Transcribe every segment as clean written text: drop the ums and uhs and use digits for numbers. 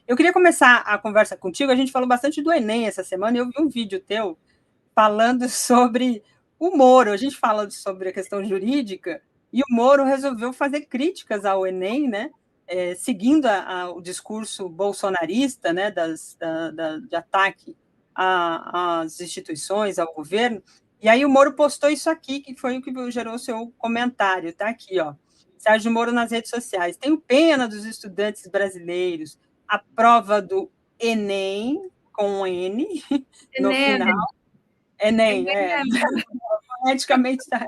Eu queria começar a conversa contigo, a gente falou bastante do Enem essa semana, e eu vi um vídeo teu falando sobre o Moro. A gente fala sobre a questão jurídica, e o Moro resolveu fazer críticas ao Enem, né? Seguindo o discurso bolsonarista, né, de ataque às instituições, ao governo. E aí o Moro postou isso aqui, que foi o que gerou o seu comentário. Está aqui, ó. Sérgio Moro nas redes sociais. Tenho pena dos estudantes brasileiros. A prova do Enem, com um N, no final. Enem, foneticamente está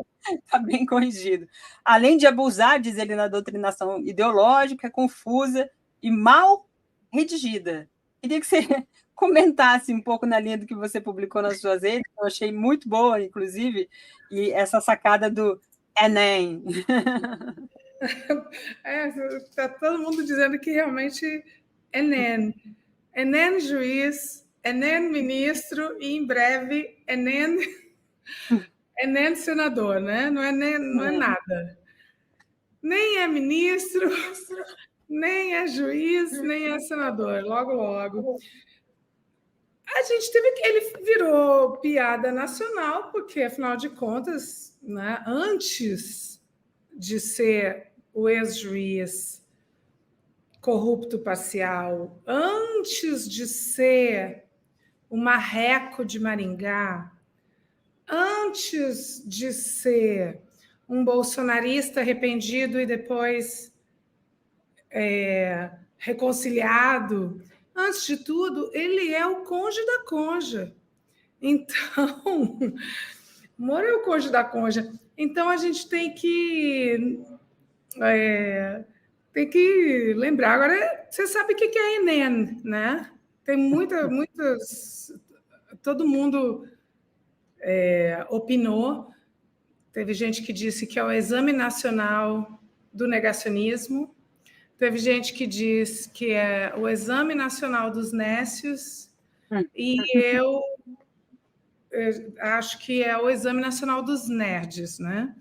bem corrigido. Além de abusar, diz ele, na doutrinação ideológica, confusa e mal redigida. Queria que você comentasse um pouco na linha do que você publicou nas suas redes, que eu achei muito boa, inclusive, e essa sacada do Enem. Está todo mundo dizendo que realmente Enem. Enem juiz, Enem ministro e, em breve, Enem senador, né? Não é nada. Nem é ministro, nem é juiz, nem é senador. Logo, logo. A gente teve que... Ele virou piada nacional, porque, afinal de contas, né, antes de ser o ex-juiz corrupto parcial, antes de ser o marreco de Maringá, antes de ser um bolsonarista arrependido e depois reconciliado, antes de tudo, ele é o conde da conja. Então, Moro é o conde da conja. Então, a gente tem que lembrar. Agora, você sabe o que é Enem, né? Tem muitas... Todo mundo opinou. Teve gente que disse que é o Exame Nacional do Negacionismo. Teve gente que diz que é o Exame Nacional dos Nécios. E eu acho que é o Exame Nacional dos Nerds, né?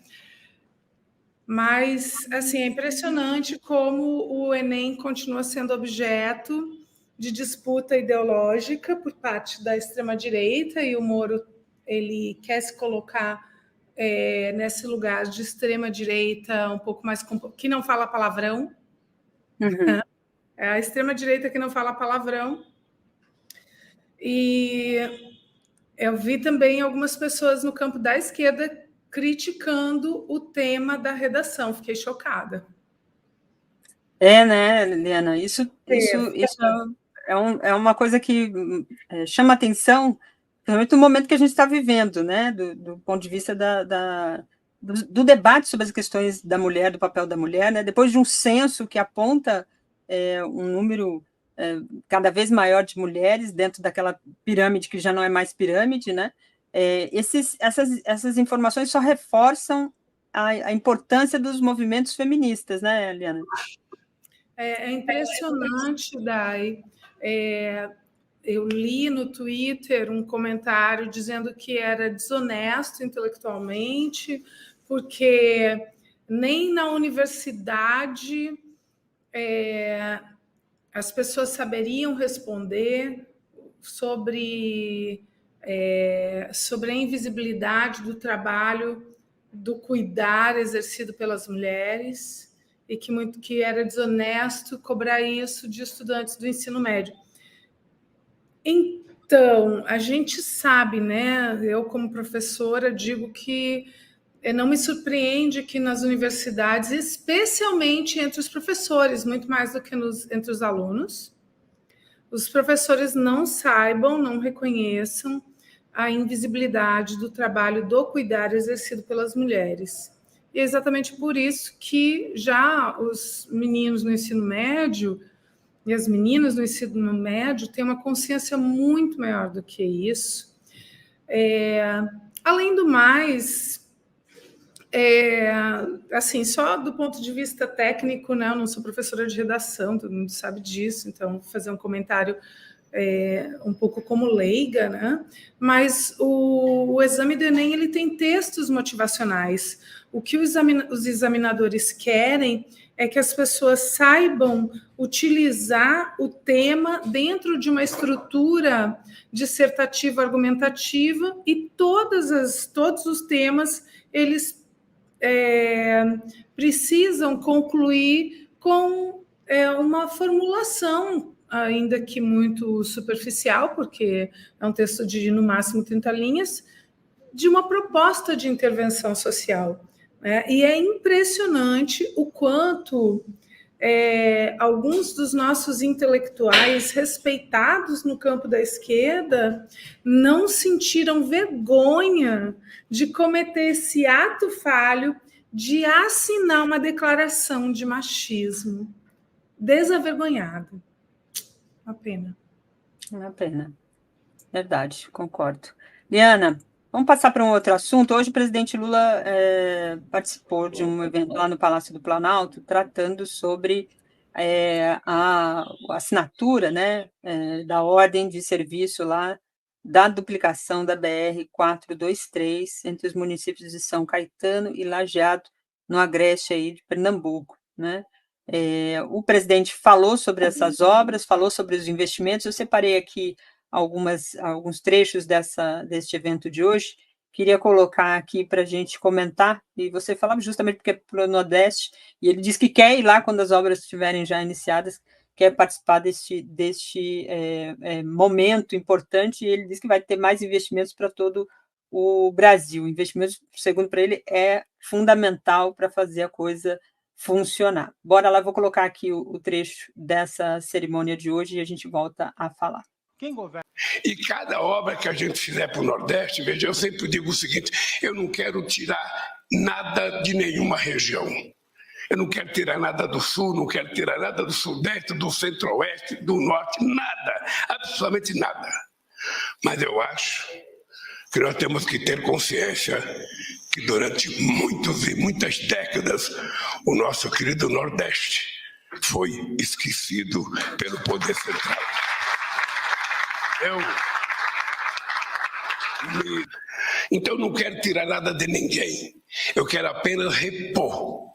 Mas, assim, é impressionante como o Enem continua sendo objeto de disputa ideológica por parte da extrema-direita, e o Moro ele quer se colocar nesse lugar de extrema-direita um pouco mais... que não fala palavrão. Uhum. É a extrema-direita que não fala palavrão. E eu vi também algumas pessoas no campo da esquerda criticando o tema da redação. Fiquei chocada. Né, Liana? Isso é uma coisa que chama atenção, principalmente no momento que a gente está vivendo, né? Do ponto de vista do debate sobre as questões da mulher, do papel da mulher, né? Depois de um censo que aponta um número cada vez maior de mulheres dentro daquela pirâmide que já não é mais pirâmide, né? Essas informações só reforçam a importância dos movimentos feministas, né, Liana? É impressionante, Dai. Eu li no Twitter um comentário dizendo que era desonesto intelectualmente, porque nem na universidade as pessoas saberiam responder sobre a invisibilidade do trabalho do cuidar exercido pelas mulheres, e que era desonesto cobrar isso de estudantes do ensino médio. Então, a gente sabe, né? Eu, como professora, digo que não me surpreende que nas universidades, especialmente entre os professores, muito mais do que entre os alunos, os professores não saibam, não reconheçam a invisibilidade do trabalho do cuidar exercido pelas mulheres. E é exatamente por isso que já os meninos no ensino médio e as meninas no ensino médio têm uma consciência muito maior do que isso. Além do mais, assim, só do ponto de vista técnico, né? Eu não sou professora de redação, todo mundo sabe disso, então vou fazer um comentário um pouco como leiga, né? Mas o exame do Enem ele tem textos motivacionais. O que os examinadores querem é que as pessoas saibam utilizar o tema dentro de uma estrutura dissertativa argumentativa e todos os temas eles precisam concluir com uma formulação, ainda que muito superficial, porque é um texto de, no máximo, 30 linhas, de uma proposta de intervenção social. E é impressionante o quanto alguns dos nossos intelectuais respeitados no campo da esquerda não sentiram vergonha de cometer esse ato falho de assinar uma declaração de machismo. Desavergonhado. Uma pena. Uma pena. Verdade, concordo. Liana, vamos passar para um outro assunto. Hoje o presidente Lula participou de um evento lá no Palácio do Planalto, tratando sobre a assinatura, né, da ordem de serviço lá da duplicação da BR-423 entre os municípios de São Caetano e Lajeado, no agreste aí de Pernambuco, né? O presidente falou sobre essas obras, falou sobre os investimentos. Eu separei aqui alguns trechos deste evento de hoje, queria colocar aqui para a gente comentar, e você falava justamente porque é para o Nordeste, e ele diz que quer ir lá quando as obras estiverem já iniciadas, quer participar deste momento importante, e ele diz que vai ter mais investimentos para todo o Brasil. Investimentos, segundo para ele, é fundamental para fazer a coisa funcionar. Bora lá, vou colocar aqui o trecho dessa cerimônia de hoje e a gente volta a falar. Quem governa? E cada obra que a gente fizer para o Nordeste, veja, eu sempre digo o seguinte: eu não quero tirar nada de nenhuma região. Eu não quero tirar nada do Sul, não quero tirar nada do Sudeste, do Centro-Oeste, do Norte, nada, absolutamente nada. Mas eu acho que nós temos que ter consciência que durante muitas décadas o nosso querido Nordeste foi esquecido pelo poder central. Então não quero tirar nada de ninguém. Eu quero apenas repor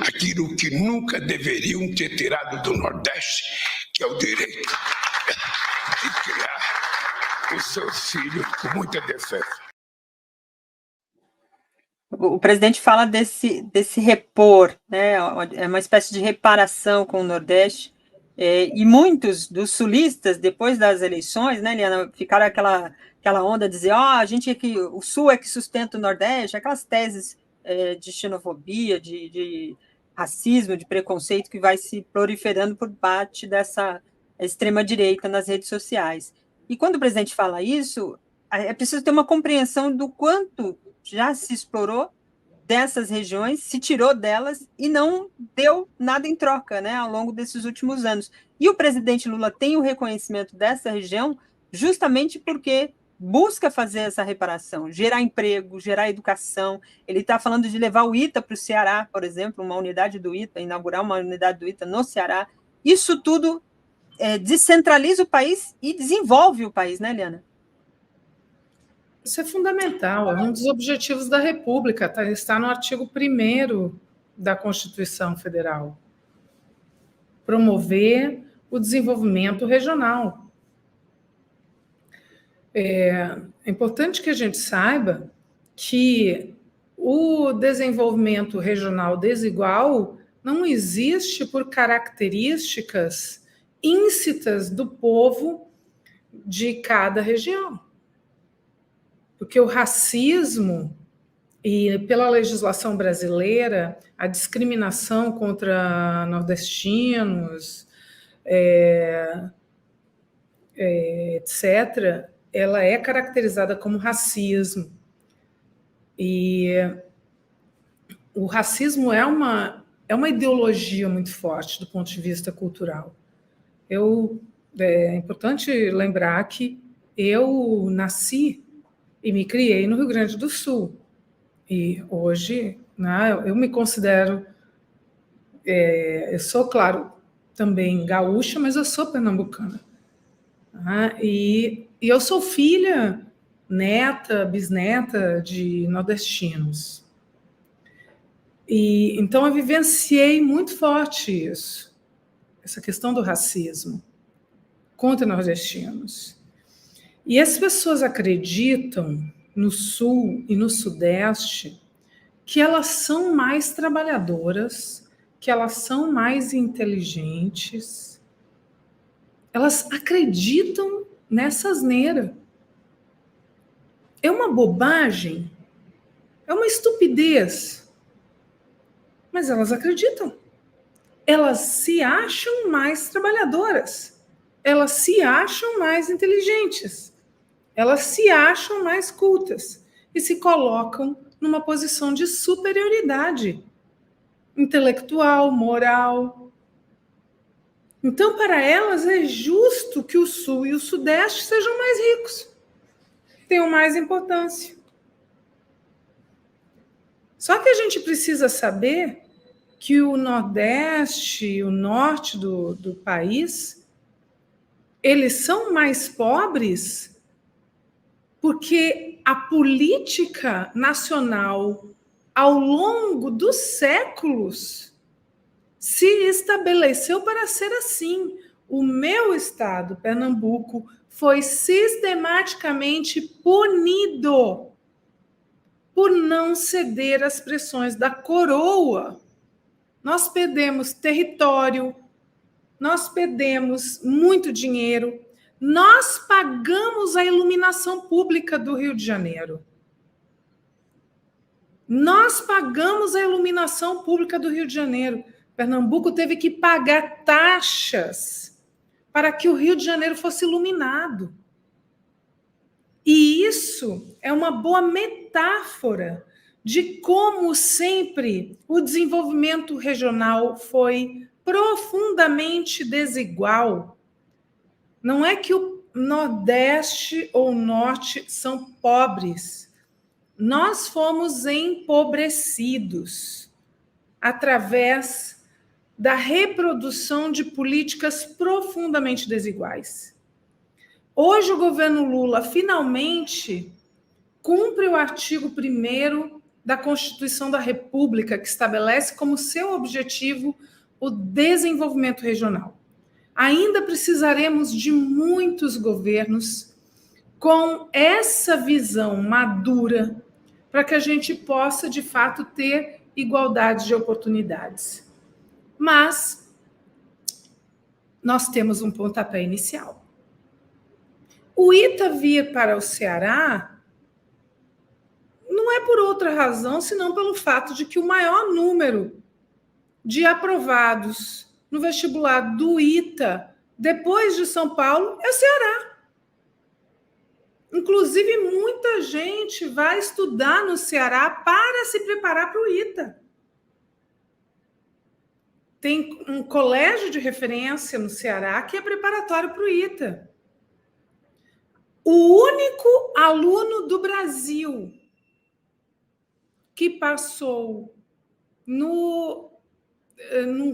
aquilo que nunca deveriam ter tirado do Nordeste, que é o direito de criar os seus filhos com muita decência. O presidente fala desse repor, né? É uma espécie de reparação com o Nordeste. E muitos dos sulistas, depois das eleições, né, Liana, ficaram aquela onda de dizer, a gente é que o Sul é que sustenta o Nordeste, aquelas teses de xenofobia, de racismo, de preconceito que vai se proliferando por parte dessa extrema-direita nas redes sociais. E quando o presidente fala isso, é preciso ter uma compreensão do quanto já se explorou dessas regiões, se tirou delas e não deu nada em troca, né, ao longo desses últimos anos. E o presidente Lula tem o reconhecimento dessa região justamente porque busca fazer essa reparação, gerar emprego, gerar educação. Ele está falando de levar o ITA para o Ceará, por exemplo, uma unidade do ITA, inaugurar uma unidade do ITA no Ceará. Isso tudo descentraliza o país e desenvolve o país, né, Liana? Isso é fundamental, é um dos objetivos da República, está no artigo 1º da Constituição Federal. Promover o desenvolvimento regional. É importante que a gente saiba que o desenvolvimento regional desigual não existe por características íncitas do povo de cada região. Porque o racismo, e pela legislação brasileira, a discriminação contra nordestinos, etc., ela é caracterizada como racismo. E o racismo é uma ideologia muito forte do ponto de vista cultural. É importante lembrar que eu nasci e me criei no Rio Grande do Sul. E hoje, né, eu me considero... eu sou, claro, também gaúcha, mas eu sou pernambucana. E eu sou filha, neta, bisneta de nordestinos. E então eu vivenciei muito forte isso, essa questão do racismo contra nordestinos. E as pessoas acreditam no Sul e no Sudeste que elas são mais trabalhadoras, que elas são mais inteligentes. Elas acreditam nessa asneira. É uma bobagem, é uma estupidez, mas elas acreditam. Elas se acham mais trabalhadoras, elas se acham mais inteligentes, elas se acham mais cultas e se colocam numa posição de superioridade intelectual, moral. Então, para elas, é justo que o Sul e o Sudeste sejam mais ricos, tenham mais importância. Só que a gente precisa saber que o Nordeste e o Norte do país, eles são mais pobres porque a política nacional, ao longo dos séculos, se estabeleceu para ser assim. O meu estado, Pernambuco, foi sistematicamente punido por não ceder às pressões da coroa. Nós perdemos território, nós perdemos muito dinheiro, nós pagamos a iluminação pública do Rio de Janeiro. Nós pagamos a iluminação pública do Rio de Janeiro. Pernambuco teve que pagar taxas para que o Rio de Janeiro fosse iluminado. E isso é uma boa metáfora de como sempre o desenvolvimento regional foi profundamente desigual. Não é que o Nordeste ou o Norte são pobres. Nós fomos empobrecidos através da reprodução de políticas profundamente desiguais. Hoje o governo Lula finalmente cumpre o artigo 1º da Constituição da República, que estabelece como seu objetivo o desenvolvimento regional. Ainda precisaremos de muitos governos com essa visão madura para que a gente possa, de fato, ter igualdade de oportunidades. Mas nós temos um pontapé inicial. O ITA vir para o Ceará não é por outra razão, senão pelo fato de que o maior número de aprovados no vestibular do ITA, depois de São Paulo, é o Ceará. Inclusive, muita gente vai estudar no Ceará para se preparar para o ITA. Tem um colégio de referência no Ceará que é preparatório para o ITA. O único aluno do Brasil que passou num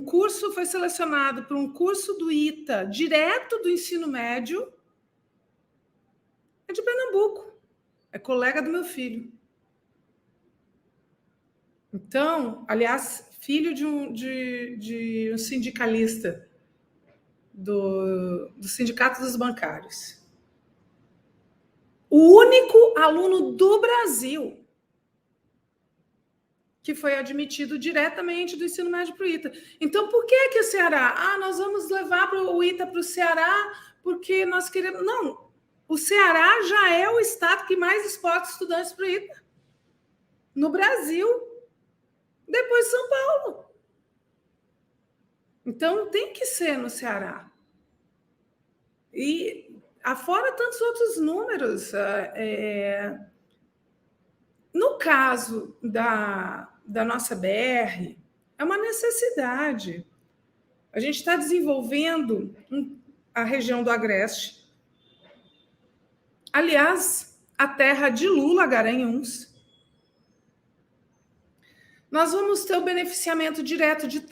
curso, foi selecionado para um curso do ITA, direto do ensino médio, é de Pernambuco, é colega do meu filho. Então, aliás, filho de um sindicalista do Sindicato dos Bancários. O único aluno do Brasil que foi admitido diretamente do ensino médio para o ITA. Então, por que o Ceará? Nós vamos levar o ITA para o Ceará porque nós queremos... Não, o Ceará já é o estado que mais exporta estudantes para o ITA no Brasil, depois de São Paulo. Então, tem que ser no Ceará. E afora tantos outros números. No caso da nossa BR, é uma necessidade. A gente está desenvolvendo a região do Agreste. Aliás, a terra de Lula, Garanhuns. Nós vamos ter o beneficiamento direto de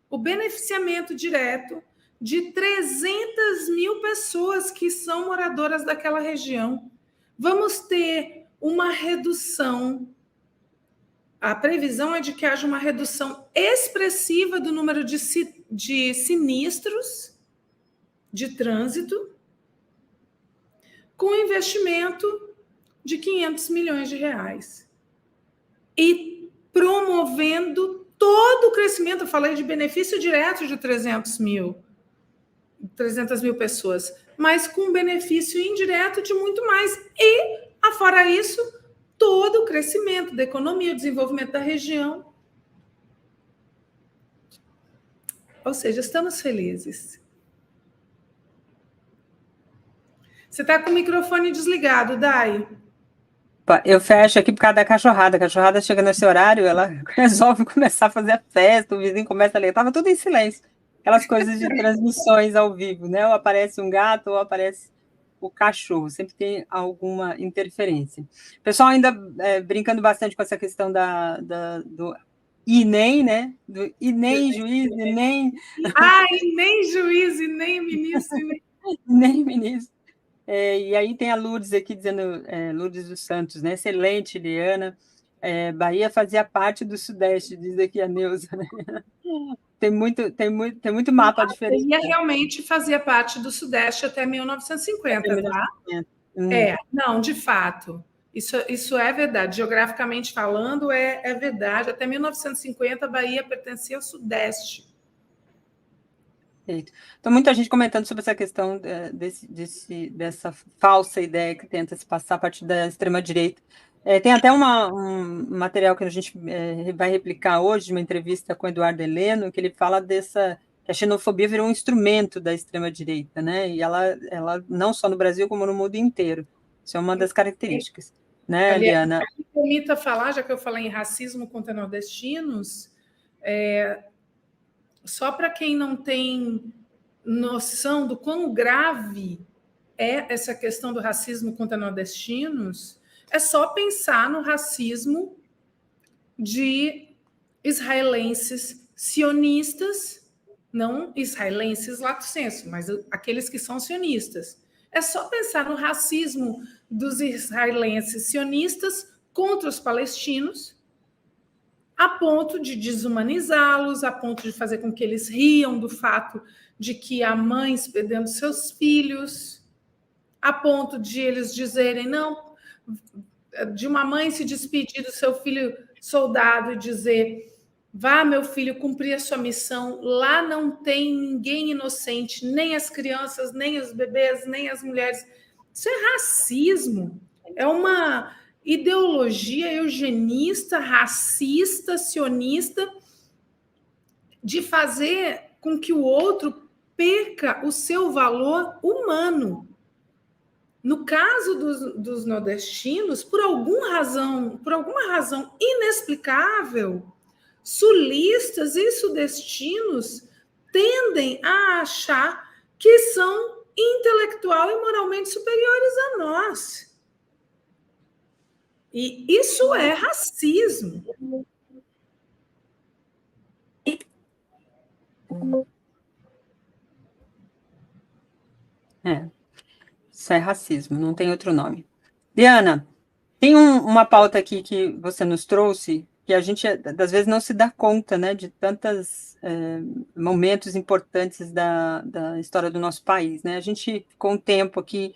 o beneficiamento direto de 300 mil pessoas que são moradoras daquela região. Vamos ter uma redução. A previsão é de que haja uma redução expressiva do número de sinistros de trânsito, com investimento de 500 milhões de reais. E promovendo todo o crescimento, eu falei de benefício direto de 300 mil pessoas, mas com benefício indireto de muito mais. E, afora isso, todo o crescimento da economia, o desenvolvimento da região. Ou seja, estamos felizes. Você está com o microfone desligado, Dai. Eu fecho aqui por causa da cachorrada. A cachorrada chega nesse horário, ela resolve começar a fazer a festa, o vizinho começa a ler. Estava tudo em silêncio. Aquelas coisas de transmissões ao vivo, né? Ou aparece um gato, ou aparece o cachorro. Sempre tem alguma interferência. O pessoal ainda brincando bastante com essa questão do INEM, né? Do INEM, juiz, INEM... INEM, juiz, INEM, ministro, INEM, ministro. E aí tem a Lourdes aqui dizendo, Lourdes dos Santos, né? Excelente, Liana. Bahia fazia parte do Sudeste, diz aqui a Neuza, né? Tem muito mapa diferente. Bahia realmente fazia parte do Sudeste até 1950, até 1950. Tá? Não, de fato. Isso é verdade. Geograficamente falando, é verdade. Até 1950, a Bahia pertencia ao Sudeste. Então, muita gente comentando sobre essa questão dessa falsa ideia que tenta se passar a partir da extrema-direita. Tem até um material que a gente vai replicar hoje, de uma entrevista com o Eduardo Heleno, que ele fala que a xenofobia virou um instrumento da extrema-direita, né? E ela não só no Brasil, como no mundo inteiro. Isso é uma das características. Né, aliás, Liana? Me permita falar, já que eu falei em racismo contra nordestinos, só para quem não tem noção do quão grave é essa questão do racismo contra nordestinos, é só pensar no racismo de israelenses sionistas, não israelenses lato sensu, mas aqueles que são sionistas. É só pensar no racismo dos israelenses sionistas contra os palestinos, a ponto de desumanizá-los, a ponto de fazer com que eles riam do fato de que há mães perdendo seus filhos, a ponto de eles dizerem, não, de uma mãe se despedir do seu filho soldado e dizer, vá, meu filho, cumprir a sua missão, lá não tem ninguém inocente, nem as crianças, nem os bebês, nem as mulheres. Isso é racismo, é uma ideologia eugenista, racista, sionista, de fazer com que o outro perca o seu valor humano. No caso dos nordestinos, por alguma razão inexplicável, sulistas e sudestinos tendem a achar que são intelectual e moralmente superiores a nós. E isso é racismo. Isso é racismo, não tem outro nome. Liana, tem uma pauta aqui que você nos trouxe, que a gente, às vezes, não se dá conta, né, de tantos momentos importantes da história do nosso país, né? A gente ficou um tempo aqui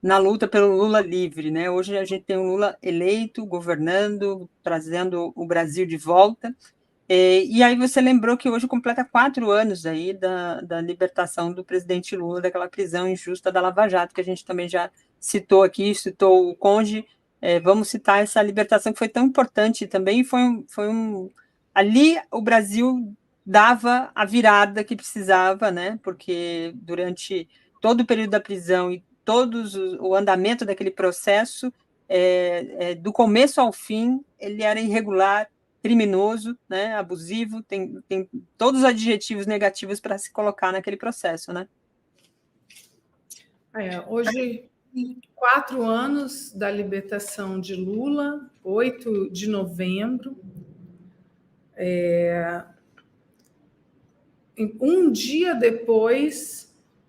na luta pelo Lula livre, né? Hoje a gente tem um Lula eleito, governando, trazendo o Brasil de volta. E aí você lembrou que hoje completa 4 anos aí da libertação do presidente Lula, daquela prisão injusta da Lava Jato, que a gente também já citou aqui, citou o Conde. Vamos citar essa libertação que foi tão importante também. Ali o Brasil dava a virada que precisava, né? Porque durante todo o período da prisão e o andamento daquele processo, do começo ao fim, ele era irregular, criminoso, né, abusivo, tem todos os adjetivos negativos para se colocar naquele processo, né? Hoje, 4 anos da libertação de Lula, 8 de novembro. Um dia depois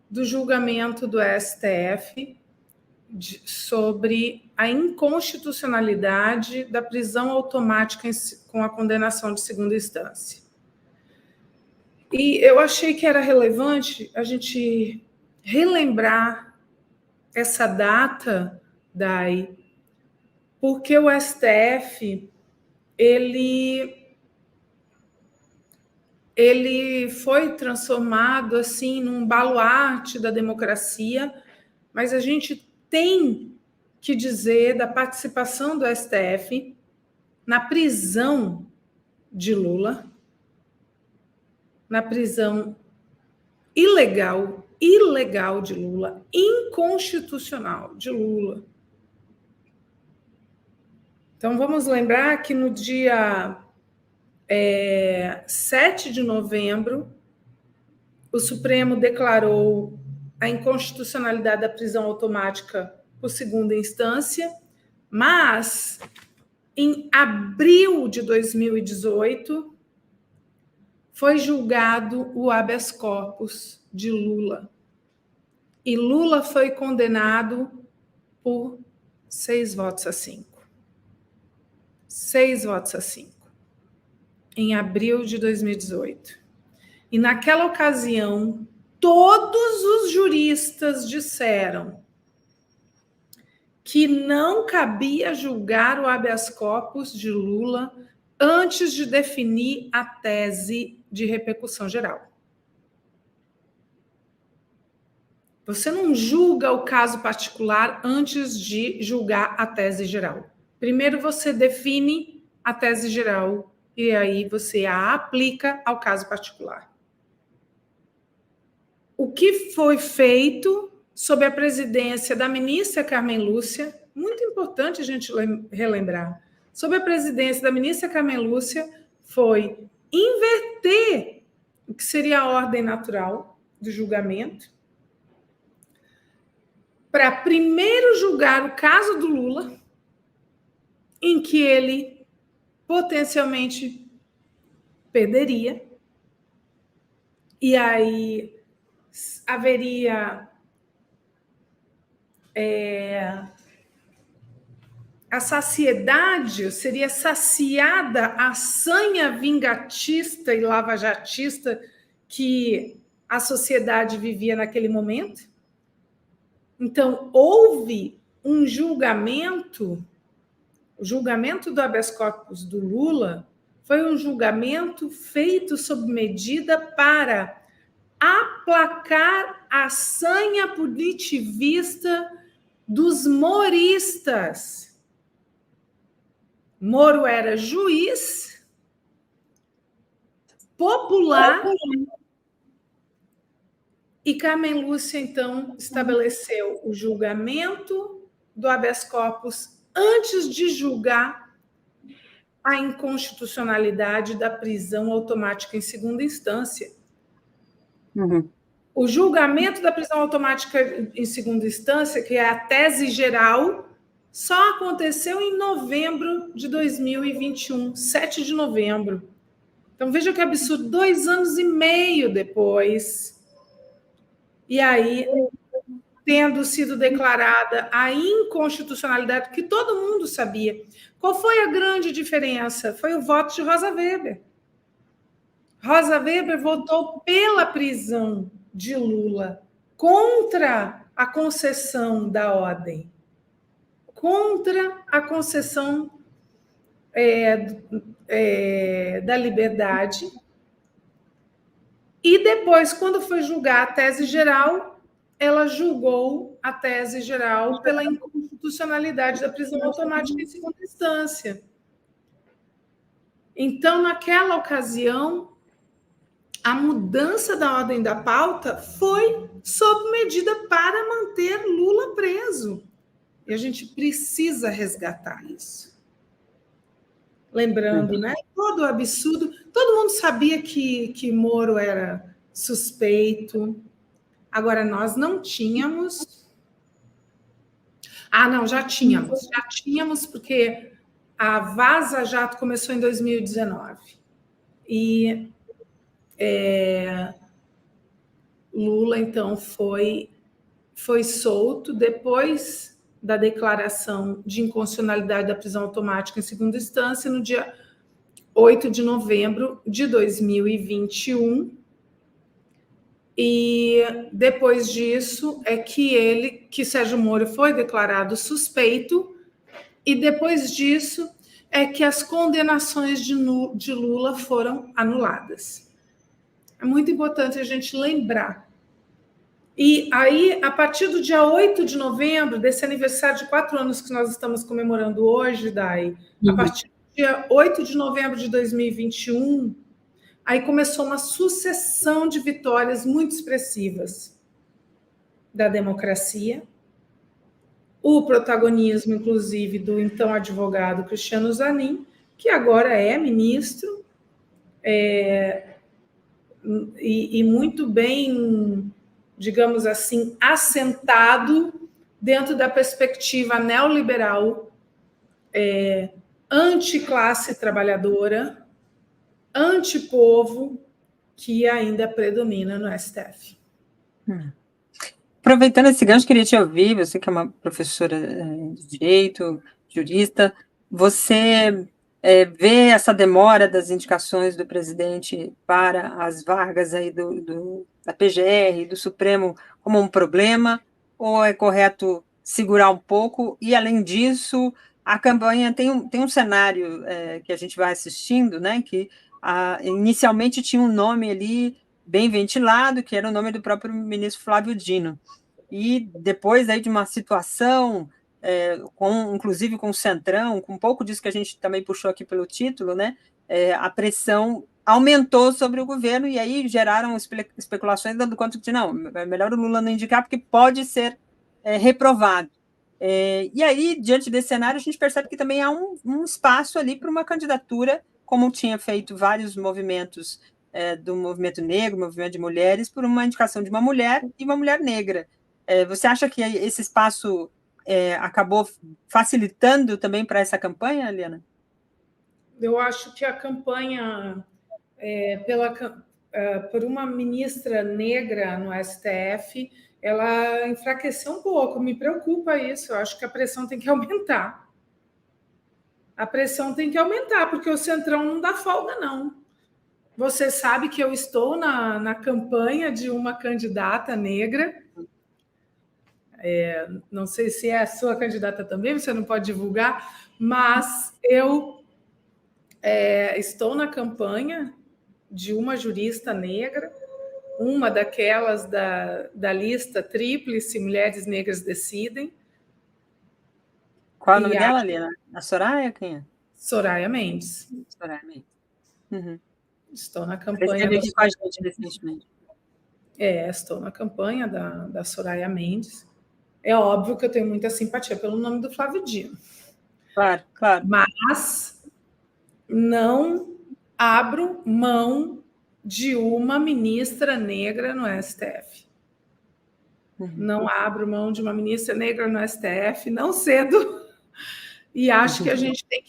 do julgamento do STF, sobre a inconstitucionalidade da prisão automática com a condenação de segunda instância. E eu achei que era relevante a gente relembrar essa data, Dai, porque o STF ele foi transformado assim num baluarte da democracia, mas a gente tem que dizer da participação do STF na prisão de Lula, na prisão ilegal de Lula, inconstitucional de Lula. Então, vamos lembrar que no dia 7 de novembro, o Supremo declarou a inconstitucionalidade da prisão automática por segunda instância, mas, em abril de 2018, foi julgado o habeas corpus de Lula. E Lula foi condenado por 6 votos a 5. 6 votos a 5. Em abril de 2018. E naquela ocasião, todos os juristas disseram que não cabia julgar o habeas corpus de Lula antes de definir a tese de repercussão geral. Você não julga o caso particular antes de julgar a tese geral. Primeiro você define a tese geral e aí você a aplica ao caso particular. O que foi feito sob a presidência da ministra Carmen Lúcia, muito importante a gente relembrar, sob a presidência da ministra Carmen Lúcia, foi inverter o que seria a ordem natural do julgamento, para primeiro julgar o caso do Lula, em que ele potencialmente perderia, e aí haveria a saciedade, seria saciada a sanha vingatista e lavajatista que a sociedade vivia naquele momento. Então, houve um julgamento, o julgamento do habeas corpus do Lula foi um julgamento feito sob medida para aplacar a sanha punitivista dos moristas. Moro era juiz popular e Carmen Lúcia, então, estabeleceu o julgamento do habeas corpus antes de julgar a inconstitucionalidade da prisão automática em segunda instância. Uhum. O julgamento da prisão automática em segunda instância, que é a tese geral, só aconteceu em novembro de 2021, 7 de novembro. Então, veja que absurdo, 2 anos e meio depois. E aí, tendo sido declarada a inconstitucionalidade, que todo mundo sabia. Qual foi a grande diferença? Foi o voto de Rosa Weber. Rosa Weber votou pela prisão de Lula contra a concessão da ordem, contra a concessão da liberdade. E depois, quando foi julgar a tese geral, ela julgou a tese geral pela inconstitucionalidade da prisão automática em segunda instância. Então, naquela ocasião, a mudança da ordem da pauta foi sob medida para manter Lula preso. E a gente precisa resgatar isso. Lembrando, né? Todo o absurdo. Todo mundo sabia que Moro era suspeito. Agora, nós não tínhamos... não, já tínhamos. Já tínhamos, porque a Vaza Jato começou em 2019. E Lula, então, foi solto depois da declaração de inconstitucionalidade da prisão automática em segunda instância no dia 8 de novembro de 2021. E depois disso é que Sérgio Moro foi declarado suspeito, e depois disso é que as condenações de Lula foram anuladas. É muito importante a gente lembrar. E aí, a partir do dia 8 de novembro, desse aniversário de 4 anos que nós estamos comemorando hoje, Dai, a partir do dia 8 de novembro de 2021, aí começou uma sucessão de vitórias muito expressivas da democracia, o protagonismo, inclusive, do então advogado Cristiano Zanin, que agora é ministro, e muito bem, digamos assim, assentado dentro da perspectiva neoliberal, anti-classe trabalhadora, antipovo, que ainda predomina no STF. Aproveitando esse gancho, queria te ouvir, você que é uma professora de direito, jurista, você vê essa demora das indicações do presidente para as vagas aí da PGR e do Supremo como um problema, ou é correto segurar um pouco? E, além disso, a campanha tem um cenário que a gente vai assistindo, né, que inicialmente tinha um nome ali bem ventilado, que era o nome do próprio ministro Flávio Dino. E depois aí de uma situação, inclusive com o Centrão, com um pouco disso que a gente também puxou aqui pelo título, né, a pressão aumentou sobre o governo, e aí geraram especulações dando conta de, não, é melhor o Lula não indicar, porque pode ser reprovado. E aí, diante desse cenário, a gente percebe que também há um espaço ali para uma candidatura, como tinha feito vários movimentos do movimento negro, movimento de mulheres, por uma indicação de uma mulher e uma mulher negra. Você acha que esse espaço acabou facilitando também para essa campanha, Helena? Eu acho que a campanha por uma ministra negra no STF, ela enfraqueceu um pouco. Me preocupa isso. Eu acho que a pressão tem que aumentar. A pressão tem que aumentar, porque o Centrão não dá folga, não. Você sabe que eu estou na campanha de uma candidata negra. Não sei se é a sua candidata também, você não pode divulgar, mas eu estou na campanha de uma jurista negra, uma daquelas da lista tríplice Mulheres Negras Decidem. Qual é o nome dela, Helena? A Soraya? Quem é? Soraya Mendes. Soraya Mendes. Uhum. Estou na campanha. Esteve aqui com a gente recentemente. Estou na campanha da Soraya Mendes. É óbvio que eu tenho muita simpatia pelo nome do Flávio Dino. Claro, claro. Mas não abro mão de uma ministra negra no STF. Não abro mão de uma ministra negra no STF, não cedo. E acho que a gente tem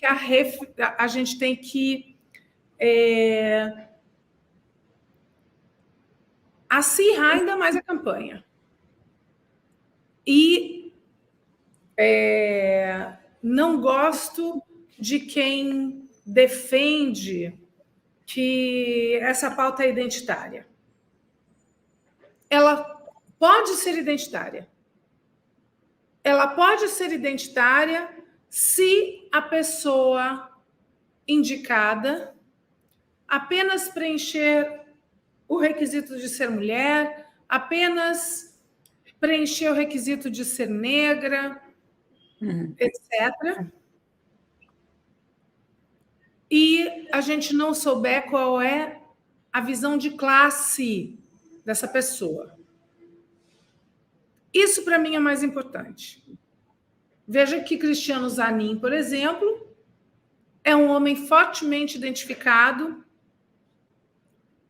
que acirrar ainda mais a campanha. E não gosto de quem defende que essa pauta é identitária. Ela pode ser identitária. Ela pode ser identitária se a pessoa indicada apenas preencher o requisito de ser mulher, apenas preencher o requisito de ser negra, etc. E a gente não souber qual é a visão de classe dessa pessoa. Isso, para mim, é mais importante. Veja que Cristiano Zanin, por exemplo, é um homem fortemente identificado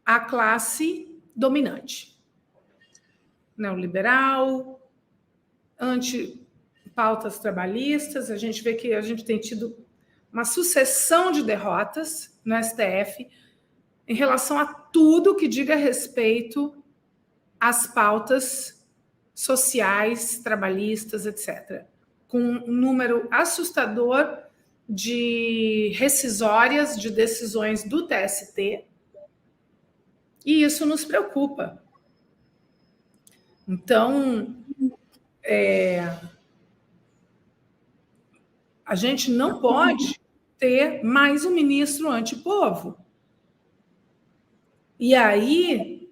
à classe dominante. Neoliberal, anti-pautas trabalhistas. A gente vê que a gente tem tido uma sucessão de derrotas no STF em relação a tudo que diga respeito às pautas sociais, trabalhistas, etc. com um número assustador de rescisórias de decisões do TST, e isso nos preocupa. Então, a gente não pode ter mais um ministro antipovo. E aí,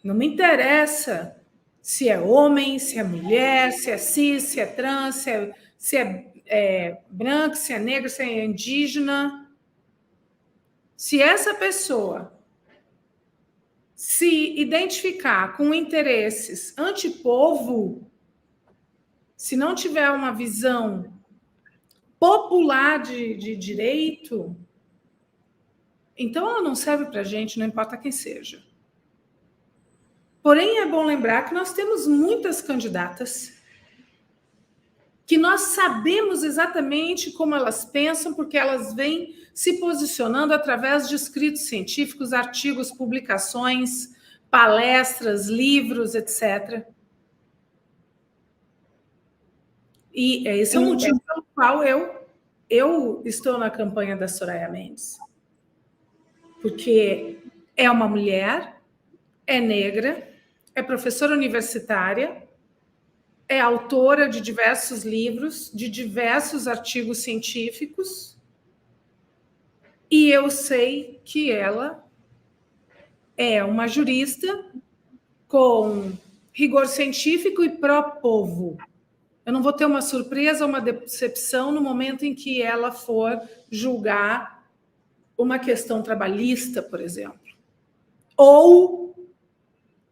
não me interessa se é homem, se é mulher, se é cis, se é trans, se é branco, se é negro, se é indígena. Se essa pessoa se identificar com interesses antipovo, se não tiver uma visão popular de direito, então ela não serve para a gente, não importa quem seja. Porém, é bom lembrar que nós temos muitas candidatas que nós sabemos exatamente como elas pensam, porque elas vêm se posicionando através de escritos científicos, artigos, publicações, palestras, livros, etc. E esse é o motivo pelo qual eu estou na campanha da Soraya Mendes. Porque é uma mulher, é negra, é professora universitária, é autora de diversos livros, de diversos artigos científicos, e eu sei que ela é uma jurista com rigor científico e pró-povo. Eu não vou ter uma surpresa ou uma decepção no momento em que ela for julgar uma questão trabalhista, por exemplo, ou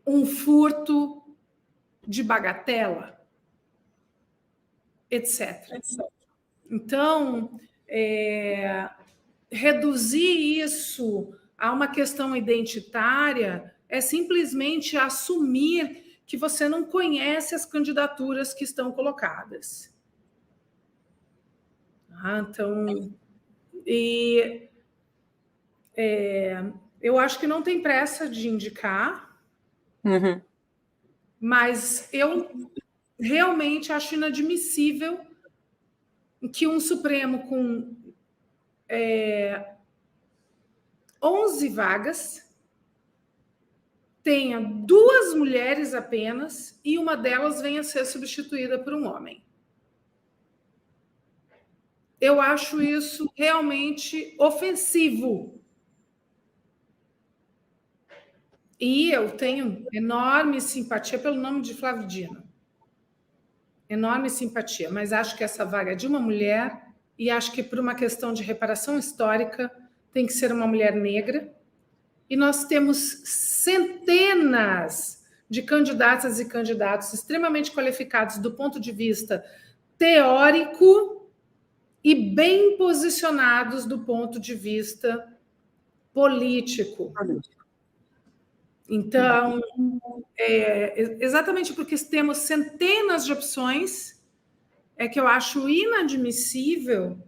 um furto de bagatela, etc. Então, reduzir isso a uma questão identitária é simplesmente assumir que você não conhece as candidaturas que estão colocadas. Então, eu acho que não tem pressa de indicar, mas eu realmente acho inadmissível que um Supremo com 11 vagas tenha 2 mulheres apenas e uma delas venha a ser substituída por um homem. Eu acho isso realmente ofensivo. E eu tenho enorme simpatia pelo nome de Flávio Dino. Enorme simpatia, mas acho que essa vaga é de uma mulher e acho que por uma questão de reparação histórica tem que ser uma mulher negra. E nós temos centenas de candidatas e candidatos extremamente qualificados do ponto de vista teórico e bem posicionados do ponto de vista político. Então, exatamente porque temos centenas de opções, é que eu acho inadmissível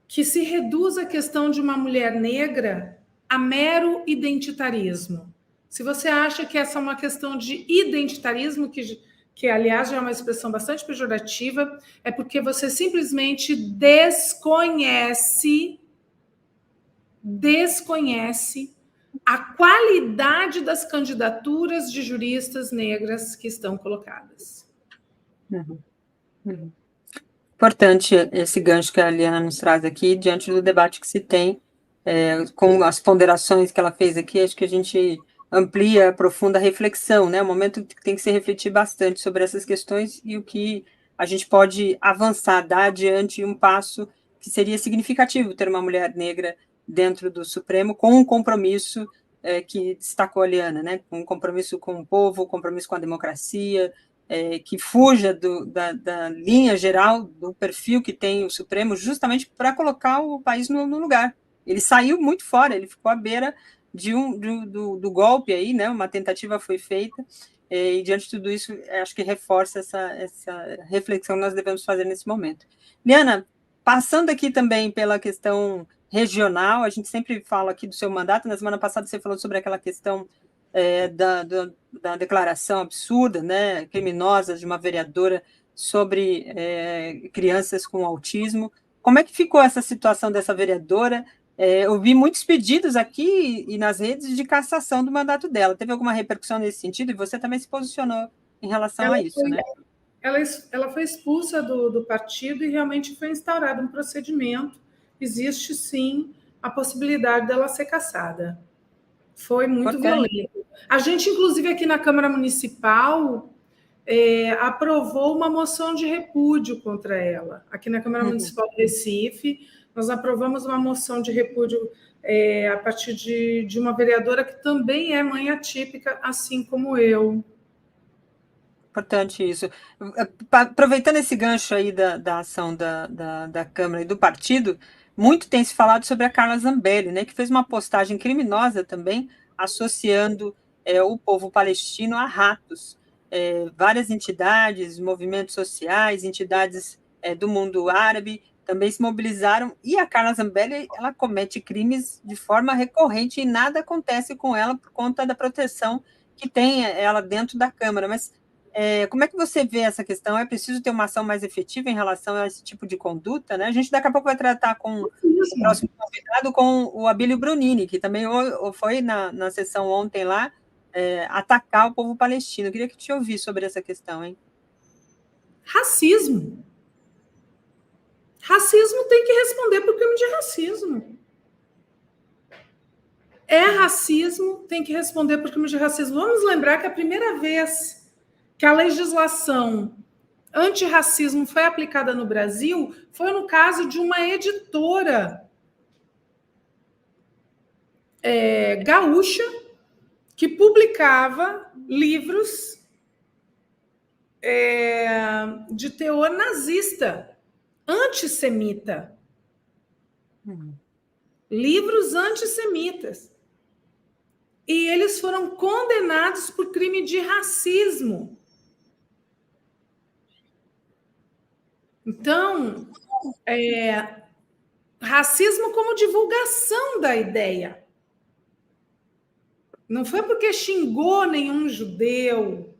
que se reduza a questão de uma mulher negra a mero identitarismo. Se você acha que essa é uma questão de identitarismo, que aliás já é uma expressão bastante pejorativa, é porque você simplesmente desconhece a qualidade das candidaturas de juristas negras que estão colocadas. Importante esse gancho que a Liana nos traz aqui, diante do debate que se tem, com as ponderações que ela fez aqui, acho que a gente amplia, aprofunda a reflexão, né? O momento que tem que se refletir bastante sobre essas questões e o que a gente pode avançar, dar adiante um passo que seria significativo ter uma mulher negra dentro do Supremo, com um compromisso que destacou a Liana, né? Um compromisso com o povo, um compromisso com a democracia, que fuja da linha geral, do perfil que tem o Supremo, justamente para colocar o país no lugar. Ele saiu muito fora, ele ficou à beira do golpe aí, né? Uma tentativa foi feita, e diante de tudo isso, acho que reforça essa reflexão que nós devemos fazer nesse momento. Liana, passando aqui também pela questão regional, a gente sempre fala aqui do seu mandato, na semana passada você falou sobre aquela questão da declaração absurda, né, criminosa de uma vereadora sobre crianças com autismo. Como é que ficou essa situação dessa vereadora? Eu vi muitos pedidos aqui e nas redes de cassação do mandato dela. Teve alguma repercussão nesse sentido? E você também se posicionou em relação a isso, né? Ela foi expulsa do partido e realmente foi instaurado um procedimento. Existe, sim, a possibilidade dela ser cassada. Foi muito violento. A gente, inclusive, aqui na Câmara Municipal, aprovou uma moção de repúdio contra ela. Aqui na Câmara Municipal do Recife, nós aprovamos uma moção de repúdio a partir de uma vereadora que também é mãe atípica, assim como eu. Importante isso. Aproveitando esse gancho aí da ação da Câmara e do partido, muito tem se falado sobre a Carla Zambelli, né, que fez uma postagem criminosa também, associando o povo palestino a ratos. Várias entidades, movimentos sociais, entidades do mundo árabe também se mobilizaram, e a Carla Zambelli, ela comete crimes de forma recorrente e nada acontece com ela por conta da proteção que tem ela dentro da Câmara. Mas como é que você vê essa questão? É preciso ter uma ação mais efetiva em relação a esse tipo de conduta, né? A gente daqui a pouco vai tratar com o próximo convidado, com o Abílio Brunini, que também foi na sessão ontem lá, atacar o povo palestino. Eu queria que te ouvisse sobre essa questão, hein? Racismo. Racismo tem que responder por crime de racismo. Racismo, tem que responder por crime de racismo. Vamos lembrar que a primeira vez que a legislação antirracismo foi aplicada no Brasil foi no caso de uma editora gaúcha que publicava livros de teor nazista, antissemita. Livros antissemitas. E eles foram condenados por crime de racismo. Então, racismo como divulgação da ideia. Não foi porque xingou nenhum judeu.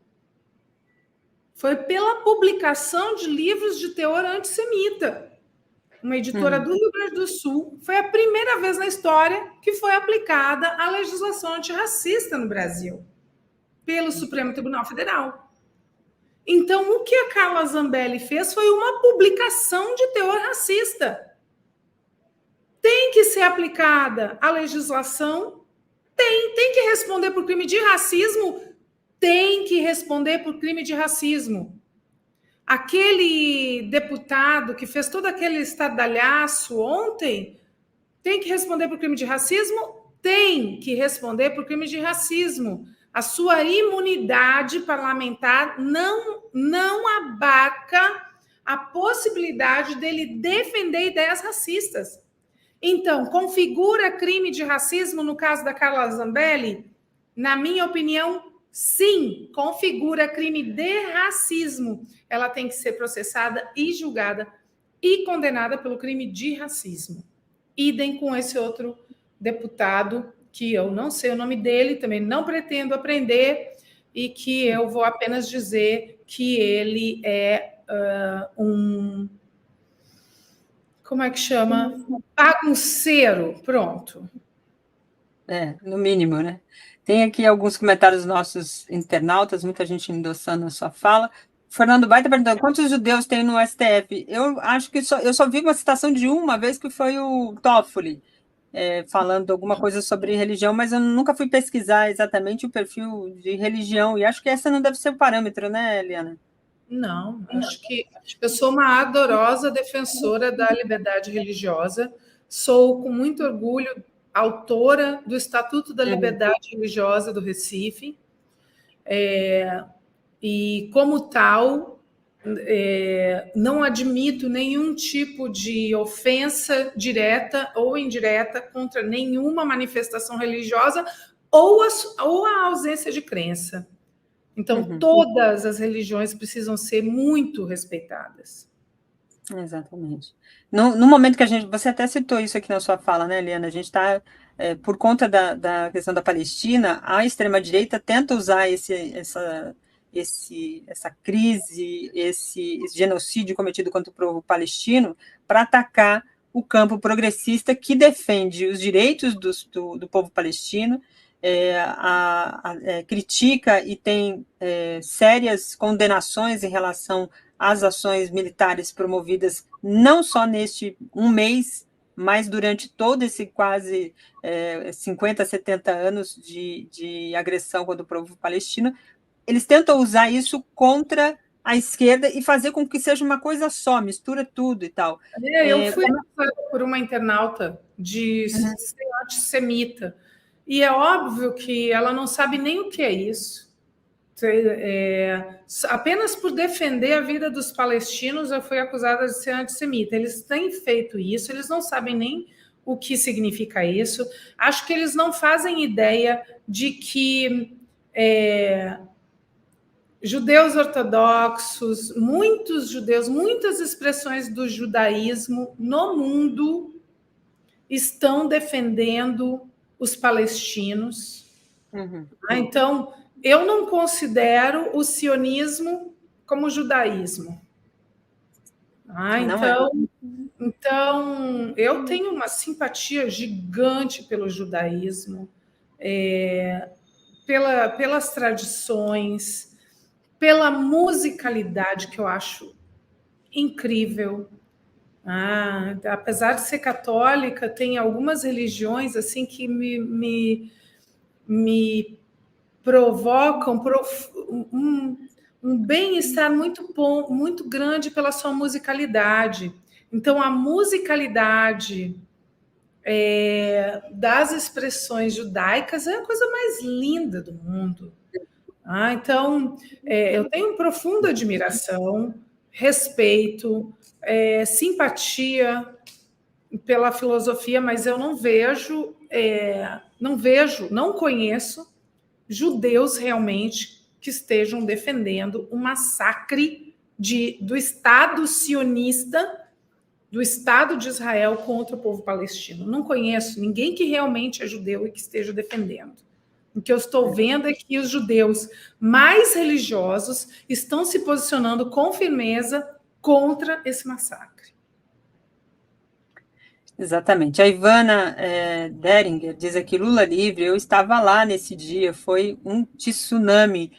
Foi pela publicação de livros de teor antissemita. Uma editora do Rio Grande do Sul. Foi a primeira vez na história que foi aplicada a legislação antirracista no Brasil, pelo Supremo Tribunal Federal. Então, o que a Carla Zambelli fez foi uma publicação de teor racista. Tem que ser aplicada a legislação? Tem que responder por crime de racismo? Tem que responder por crime de racismo. Aquele deputado que fez todo aquele estardalhaço ontem tem que responder por crime de racismo? Tem que responder por crime de racismo. A sua imunidade parlamentar não abarca a possibilidade dele defender ideias racistas. Então, configura crime de racismo no caso da Carla Zambelli? Na minha opinião, sim, configura crime de racismo. Ela tem que ser processada e julgada e condenada pelo crime de racismo. Idem com esse outro deputado, que eu não sei o nome dele, também não pretendo aprender, e que eu vou apenas dizer que ele é como é que chama? Bagunceiro, pronto. No mínimo, né? Tem aqui alguns comentários dos nossos internautas, muita gente endossando a sua fala. Fernando Baita perguntando quantos judeus tem no STF. Eu acho que eu só vi uma citação de uma vez, que foi o Toffoli, falando alguma coisa sobre religião, mas eu nunca fui pesquisar exatamente o perfil de religião, e acho que essa não deve ser o parâmetro, né, Eliana? Não, acho que eu sou uma ardorosa defensora da liberdade religiosa, sou com muito orgulho autora do Estatuto da Liberdade Religiosa do Recife, e como tal, não admito nenhum tipo de ofensa direta ou indireta contra nenhuma manifestação religiosa ou a ausência de crença. Então, todas as religiões precisam ser muito respeitadas. Exatamente. No momento que você até citou isso aqui na sua fala, né, Eliana? A gente está, por conta da questão da Palestina, a extrema-direita tenta usar esse essa crise, esse genocídio cometido contra o povo palestino para atacar o campo progressista que defende os direitos do povo palestino, critica e tem sérias condenações em relação às ações militares promovidas não só neste um mês, mas durante todo esse quase 50, 70 anos de agressão contra o povo palestino. Eles tentam usar isso contra a esquerda e fazer com que seja uma coisa só, mistura tudo e tal. Eu fui acusada por uma internauta de ser antissemita, e é óbvio que ela não sabe nem o que é isso. Apenas por defender a vida dos palestinos, eu fui acusada de ser antissemita. Eles têm feito isso, eles não sabem nem o que significa isso. Acho que eles não fazem ideia de que judeus ortodoxos, muitos judeus, muitas expressões do judaísmo no mundo estão defendendo os palestinos. Então, eu não considero o sionismo como judaísmo. Então, eu tenho uma simpatia gigante pelo judaísmo, pelas tradições, pela musicalidade, que eu acho incrível. Apesar de ser católica, tem algumas religiões assim que me provocam um bem-estar muito grande pela sua musicalidade. Então, a musicalidade das expressões judaicas é a coisa mais linda do mundo. Então, eu tenho profunda admiração, respeito, simpatia pela filosofia, mas eu não conheço judeus realmente que estejam defendendo um massacre do Estado sionista, do Estado de Israel contra o povo palestino. Não conheço ninguém que realmente é judeu e que esteja defendendo. O que eu estou vendo é que os judeus mais religiosos estão se posicionando com firmeza contra esse massacre. Exatamente. A Ivana Deringer diz aqui, Lula livre, eu estava lá nesse dia, foi um tsunami,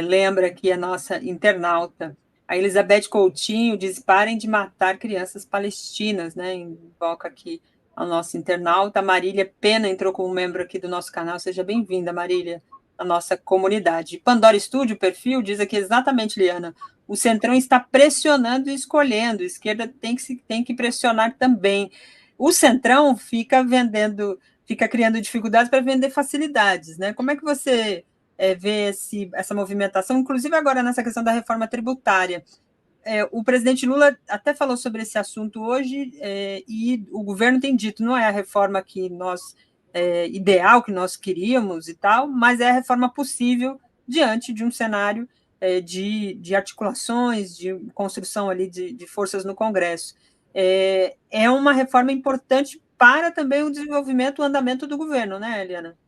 lembra aqui a nossa internauta. A Elizabeth Coutinho diz, parem de matar crianças palestinas, né? Invoca aqui ao nosso internauta. A Marília Pena entrou como membro aqui do nosso canal, seja bem-vinda, Marília, à nossa comunidade. Pandora Studio, perfil, diz aqui exatamente, Liana, o Centrão está pressionando e escolhendo, a esquerda tem que pressionar também. O Centrão fica criando dificuldades para vender facilidades, né? Como é que você vê essa movimentação, inclusive agora nessa questão da reforma tributária? O presidente Lula até falou sobre esse assunto hoje, e o governo tem dito, não é a reforma que ideal que nós queríamos e tal, mas é a reforma possível diante de um cenário de articulações, de construção ali de forças no Congresso. É uma reforma importante para também o desenvolvimento, o andamento do governo, né, Eliana?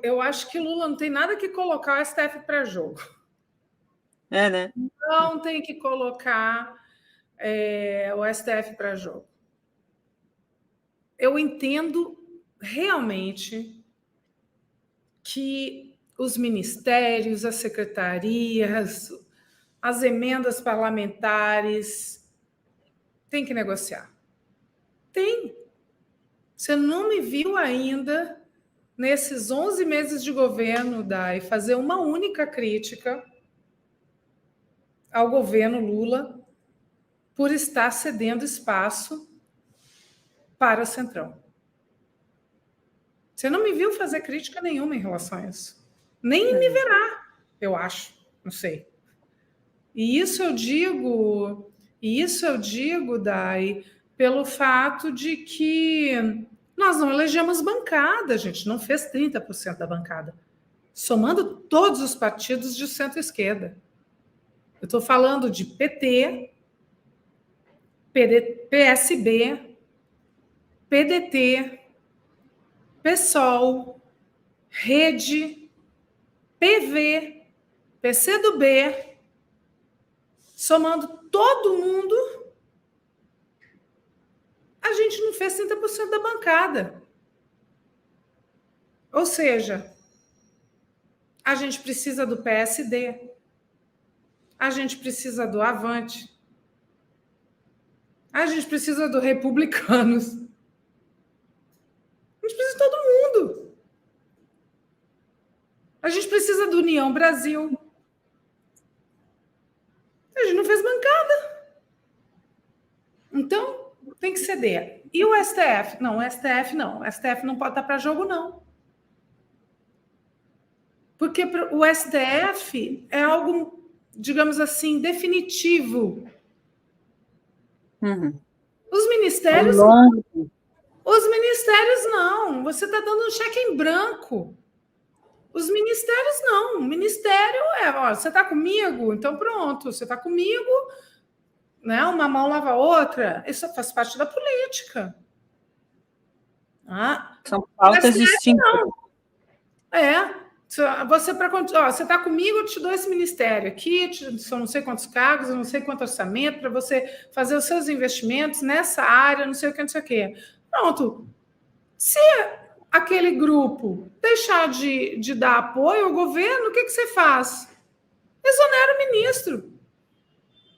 Eu acho que Lula não tem nada que colocar o STF para jogo. Né? Não tem que colocar o STF para jogo. Eu entendo realmente que os ministérios, as secretarias, as emendas parlamentares têm que negociar. Tem. Você não me viu ainda, nesses 11 meses de governo, Dai, fazer uma única crítica ao governo Lula por estar cedendo espaço para o Centrão. Você não me viu fazer crítica nenhuma em relação a isso. Nem me verá, eu acho. Não sei. E isso eu digo, Dai, pelo fato de que nós não elegemos bancada, a gente não fez 30% da bancada, somando todos os partidos de centro-esquerda. Eu estou falando de PT, PSB, PDT, PSOL, Rede, PV, PCdoB, somando todo mundo, a gente não fez 30% da bancada. Ou seja, a gente precisa do PSD, a gente precisa do Avante, a gente precisa do Republicanos, a gente precisa de todo mundo. A gente precisa do União Brasil. A gente não fez bancada. Então, tem que ceder. E o STF? Não, o STF não. O STF não pode estar para jogo, não. Porque o STF é algo, digamos assim, definitivo. Uhum. Os ministérios... Os ministérios não. Você está dando um cheque em branco. Os ministérios não. O ministério ó, você está comigo? Então pronto, você está comigo, né? Uma mão lava a outra. Isso faz parte da política. São pautas distintas. Você está comigo, eu te dou esse ministério aqui, são não sei quantos cargos, eu não sei quanto orçamento, para você fazer os seus investimentos nessa área, não sei o que, não sei o que. Pronto. Se aquele grupo deixar de dar apoio ao governo, o que você faz? Exonera o ministro.